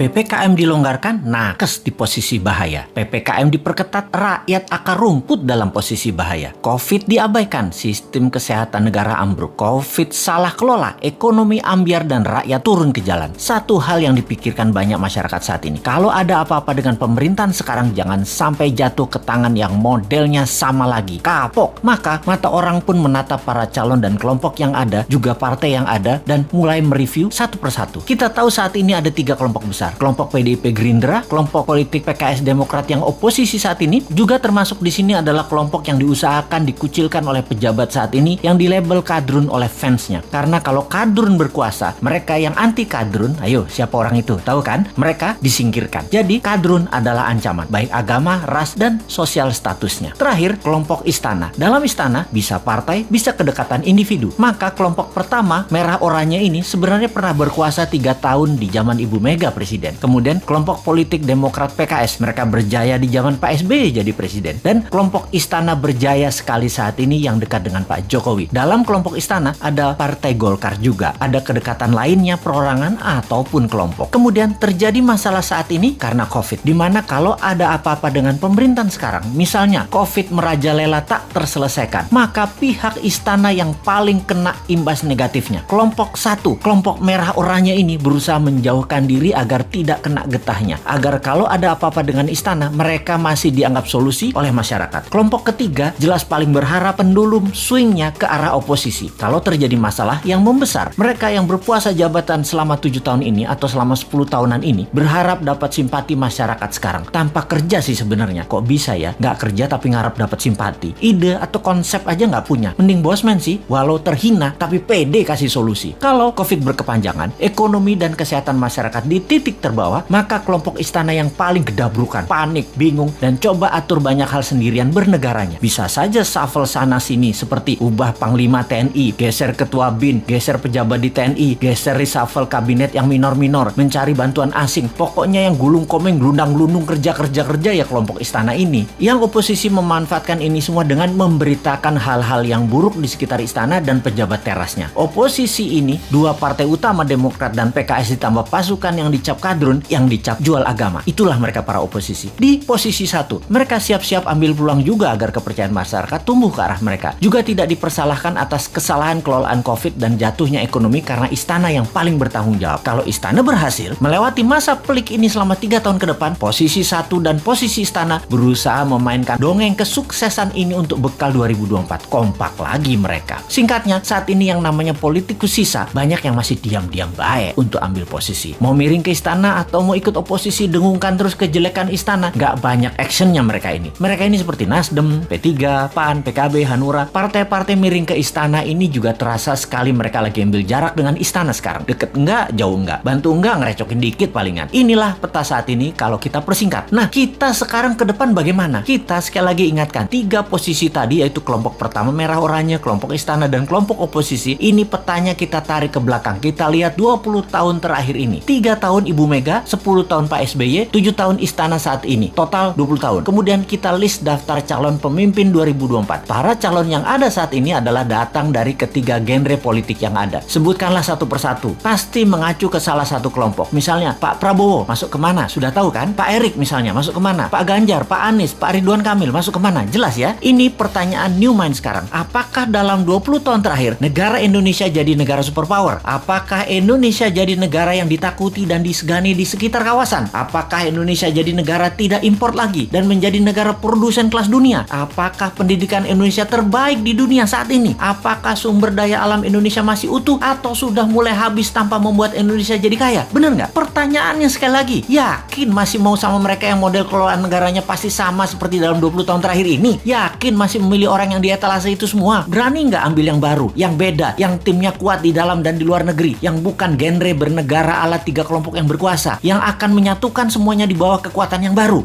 PPKM dilonggarkan, nakes di posisi bahaya. PPKM diperketat, rakyat akar rumput dalam posisi bahaya. Covid diabaikan, sistem kesehatan negara ambruk. Covid salah kelola, ekonomi ambyar dan rakyat turun ke jalan. Satu hal yang dipikirkan banyak masyarakat saat ini, kalau ada apa-apa dengan pemerintahan sekarang, jangan sampai jatuh ke tangan yang modelnya sama lagi, kapok. Maka mata orang pun menatap para calon dan kelompok yang ada, juga partai yang ada, dan mulai mereview satu persatu. Kita tahu saat ini ada 3 kelompok besar. Kelompok PDIP Gerindra, kelompok politik PKS Demokrat yang oposisi saat ini, juga termasuk di sini adalah kelompok yang diusahakan dikucilkan oleh pejabat saat ini yang dilabel kadrun oleh fansnya. Karena kalau kadrun berkuasa, mereka yang anti kadrun, ayo siapa orang itu? Tahu kan? Mereka disingkirkan. Jadi kadrun adalah ancaman, baik agama, ras, dan sosial statusnya. Terakhir, kelompok istana. Dalam istana bisa partai, bisa kedekatan individu. Maka kelompok pertama, merah oranye ini sebenarnya pernah berkuasa 3 tahun di zaman Ibu Mega presiden. Kemudian kelompok politik Demokrat PKS, mereka berjaya di zaman Pak SBY jadi presiden. Dan kelompok istana berjaya sekali saat ini yang dekat dengan Pak Jokowi. Dalam kelompok istana ada Partai Golkar juga. Ada kedekatan lainnya, perorangan ataupun kelompok. Kemudian terjadi masalah saat ini karena Covid. Dimana kalau ada apa-apa dengan pemerintahan sekarang, misalnya Covid merajalela tak terselesaikan, maka pihak istana yang paling kena imbas negatifnya. Kelompok 1, kelompok merah oranye ini berusaha menjauhkan diri agar tidak kena getahnya. Agar kalau ada apa-apa dengan istana, mereka masih dianggap solusi oleh masyarakat. Kelompok ketiga jelas paling berharap pendulum swingnya ke arah oposisi. Kalau terjadi masalah yang membesar, mereka yang berpuasa jabatan selama 7 tahun ini atau selama 10 tahunan ini berharap dapat simpati masyarakat sekarang. Tanpa kerja sih sebenarnya. Kok bisa ya? Nggak kerja tapi ngarap dapat simpati. Ide atau konsep aja nggak punya. Mending bosman sih, walau terhina tapi pede kasih solusi. Kalau Covid berkepanjangan, ekonomi dan kesehatan masyarakat di titik terbawah, maka kelompok istana yang paling gedabrukan, panik, bingung, dan coba atur banyak hal sendirian bernegaranya. Bisa saja shuffle sana sini seperti ubah Panglima TNI, geser Ketua BIN, geser pejabat di TNI, geser reshuffle kabinet yang minor-minor, mencari bantuan asing. Pokoknya yang gulung komeng, gelundang-gelundung kerja ya kelompok istana ini. Yang oposisi memanfaatkan ini semua dengan memberitakan hal-hal yang buruk di sekitar istana dan pejabat terasnya. Oposisi ini, 2 partai utama Demokrat dan PKS ditambah pasukan yang dicap kadrun, yang dicap jual agama. Itulah mereka para oposisi. Di posisi 1, mereka siap-siap ambil peluang juga agar kepercayaan masyarakat tumbuh ke arah mereka. Juga tidak dipersalahkan atas kesalahan kelolaan Covid dan jatuhnya ekonomi karena istana yang paling bertanggung jawab. Kalau istana berhasil melewati masa pelik ini selama 3 tahun ke depan, posisi 1 dan posisi istana berusaha memainkan dongeng kesuksesan ini untuk bekal 2024. Kompak lagi mereka. Singkatnya, saat ini yang namanya politikus sisa, banyak yang masih diam-diam baik untuk ambil posisi. Mau miring ke istana atau mau ikut oposisi dengungkan terus kejelekan istana, nggak banyak actionnya mereka ini. Mereka ini seperti Nasdem, P3, PAN, PKB, Hanura. Partai-partai miring ke istana ini juga terasa sekali mereka lagi ambil jarak dengan istana sekarang. Deket enggak, jauh enggak, bantu enggak, ngerecokin dikit palingan. Inilah peta saat ini kalau kita persingkat. Nah, kita sekarang ke depan bagaimana? Kita sekali lagi ingatkan, 3 posisi tadi yaitu kelompok pertama merah oranye, kelompok istana, dan kelompok oposisi. Ini petanya kita tarik ke belakang. Kita lihat 20 tahun terakhir ini. 3 tahun Ibu Mega, 10 tahun Pak SBY, 7 tahun istana saat ini. Total 20 tahun. Kemudian kita list daftar calon pemimpin 2024. Para calon yang ada saat ini adalah datang dari ketiga genre politik yang ada. Sebutkanlah satu persatu. Pasti mengacu ke salah satu kelompok. Misalnya Pak Prabowo masuk kemana? Sudah tahu kan? Pak Erik misalnya masuk kemana? Pak Ganjar, Pak Anies, Pak Ridwan Kamil masuk kemana? Jelas ya? Ini pertanyaan new mind sekarang. Apakah dalam 20 tahun terakhir negara Indonesia jadi negara superpower? Apakah Indonesia jadi negara yang ditakuti dan disegani di sekitar kawasan? Apakah Indonesia jadi negara tidak impor lagi dan menjadi negara produsen kelas dunia? Apakah pendidikan Indonesia terbaik di dunia saat ini? Apakah sumber daya alam Indonesia masih utuh atau sudah mulai habis tanpa membuat Indonesia jadi kaya? Bener nggak? Pertanyaannya sekali lagi, yakin masih mau sama mereka yang model kelolaan negaranya pasti sama seperti dalam 20 tahun terakhir ini? Yakin masih memilih orang yang di etalase itu semua? Berani nggak ambil yang baru, yang beda, yang timnya kuat di dalam dan di luar negeri, yang bukan genre bernegara ala 3 kelompok yang berkuasa, yang akan menyatukan semuanya di bawah kekuatan yang baru?